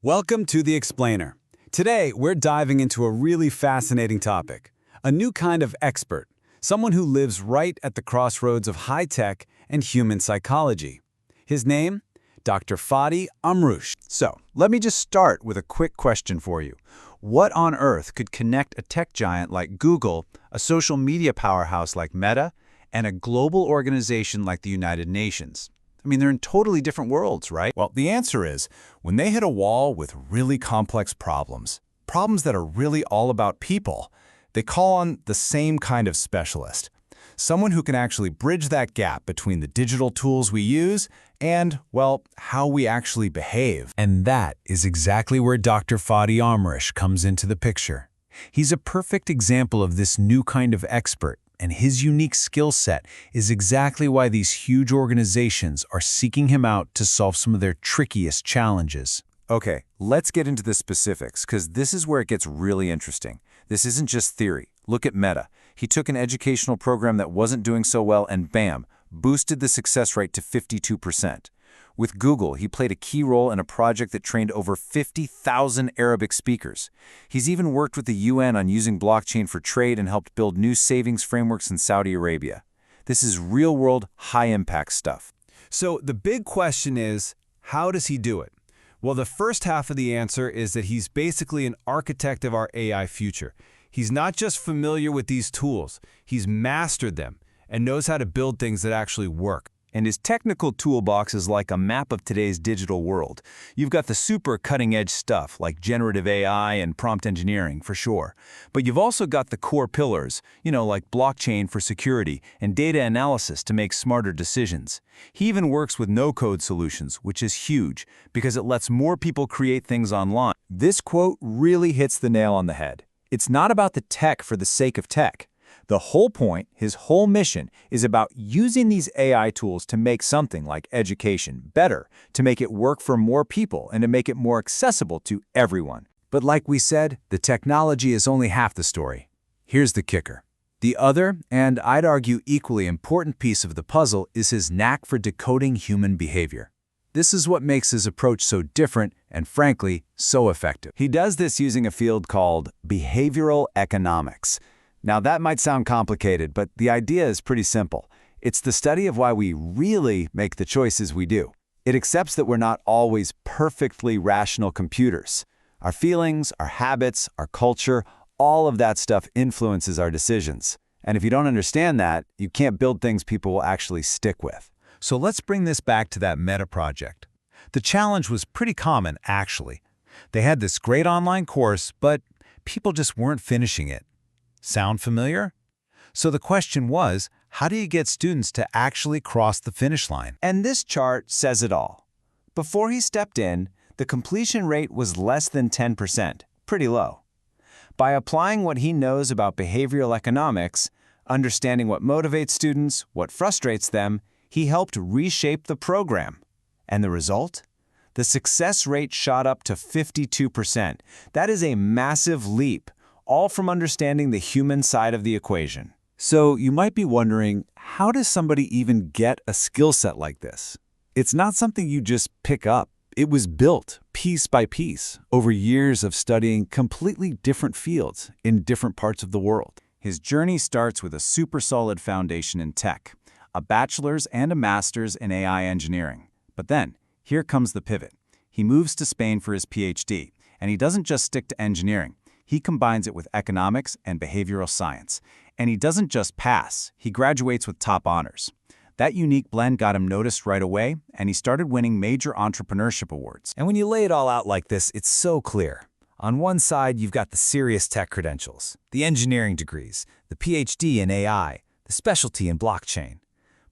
Welcome to The Explainer. Today, we're diving into a really fascinating topic, a new kind of expert, someone who lives right at the crossroads of high-tech and human psychology. His name? Dr. Fadi Amrouche. So, let me just start with a quick question for you. What on earth could connect a tech giant like Google, a social media powerhouse like Meta, and a global organization like the United Nations? I mean, they're in totally different worlds, right? Well, the answer is, when they hit a wall with really complex problems that are really all about people, they call on the same kind of specialist. Someone who can actually bridge that gap between the digital tools we use and, well, how we actually behave. And that is exactly where Dr. Fadi Amrouche comes into the picture. He's a perfect example of this new kind of expert, and his unique skill set is exactly why these huge organizations are seeking him out to solve some of their trickiest challenges. Okay, let's get into the specifics, because this is where it gets really interesting. This isn't just theory. Look at Meta. He took an educational program that wasn't doing so well and bam, boosted the success rate to 52%. With Google, he played a key role in a project that trained over 50,000 Arabic speakers. He's even worked with the UN on using blockchain for trade and helped build new savings frameworks in Saudi Arabia. This is real-world, high-impact stuff. So the big question is, how does he do it? Well, the first half of the answer is that he's basically an architect of our AI future. He's not just familiar with these tools, he's mastered them and knows how to build things that actually work. And his technical toolbox is like a map of today's digital world. You've got the super cutting-edge stuff like generative AI and prompt engineering, for sure. But you've also got the core pillars, like blockchain for security and data analysis to make smarter decisions. He even works with no-code solutions, which is huge because it lets more people create things online. This quote really hits the nail on the head. It's not about the tech for the sake of tech. The whole point, his whole mission, is about using these AI tools to make something like education better, to make it work for more people, and to make it more accessible to everyone. But like we said, the technology is only half the story. Here's the kicker. The other, and I'd argue equally important piece of the puzzle is his knack for decoding human behavior. This is what makes his approach so different and, frankly, so effective. He does this using a field called behavioral economics. Now, that might sound complicated, but the idea is pretty simple. It's the study of why we really make the choices we do. It accepts that we're not always perfectly rational computers. Our feelings, our habits, our culture, all of that stuff influences our decisions. And if you don't understand that, you can't build things people will actually stick with. So let's bring this back to that Meta project. The challenge was pretty common, actually. They had this great online course, but people just weren't finishing it. Sound familiar? So the question was, how do you get students to actually cross the finish line? And this chart says it all. Before he stepped in, the completion rate was less than 10%, pretty low. By applying what he knows about behavioral economics, understanding what motivates students, what frustrates them, he helped reshape the program. And the result? The success rate shot up to 52%. That is a massive leap, all from understanding the human side of the equation. So you might be wondering, how does somebody even get a skill set like this? It's not something you just pick up. It was built piece by piece over years of studying completely different fields in different parts of the world. His journey starts with a super solid foundation in tech, a bachelor's and a master's in AI engineering. But then, here comes the pivot. He moves to Spain for his PhD, and he doesn't just stick to engineering. He combines it with economics and behavioral science. And he doesn't just pass, he graduates with top honors. That unique blend got him noticed right away, and he started winning major entrepreneurship awards. And when you lay it all out like this, it's so clear. On one side, you've got the serious tech credentials, the engineering degrees, the PhD in AI, the specialty in blockchain.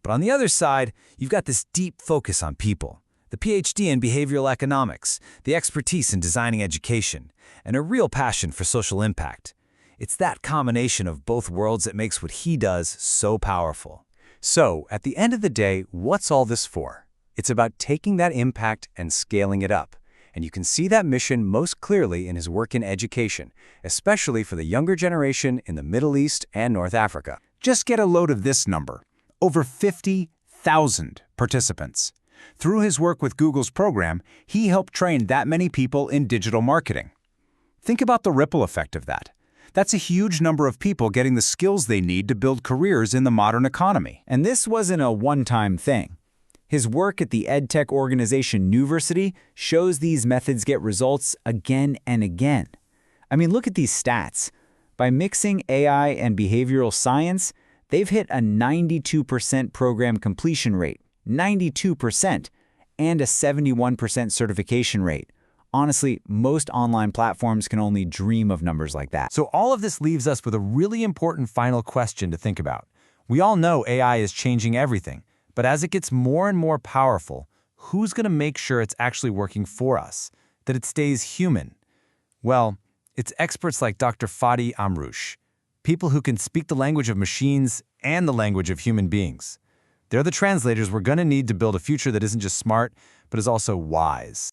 But on the other side, you've got this deep focus on people, the PhD in behavioral economics, the expertise in designing education, and a real passion for social impact. It's that combination of both worlds that makes what he does so powerful. So, at the end of the day, what's all this for? It's about taking that impact and scaling it up. And you can see that mission most clearly in his work in education, especially for the younger generation in the Middle East and North Africa. Just get a load of this number. Over 50,000 participants. Through his work with Google's program, he helped train that many people in digital marketing. Think about the ripple effect of that. That's a huge number of people getting the skills they need to build careers in the modern economy. And this wasn't a one-time thing. His work at the edtech organization Nuversity shows these methods get results again and again. I mean, look at these stats. By mixing AI and behavioral science, they've hit a 92% program completion rate, 92%, and a 71% certification rate. Honestly, most online platforms can only dream of numbers like that. So all of this leaves us with a really important final question to think about. We all know AI is changing everything, but as it gets more and more powerful, who's going to make sure it's actually working for us, that it stays human? Well, it's experts like Dr. Fadi Amrouche, people who can speak the language of machines and the language of human beings. They're the translators we're going to need to build a future that isn't just smart, but is also wise.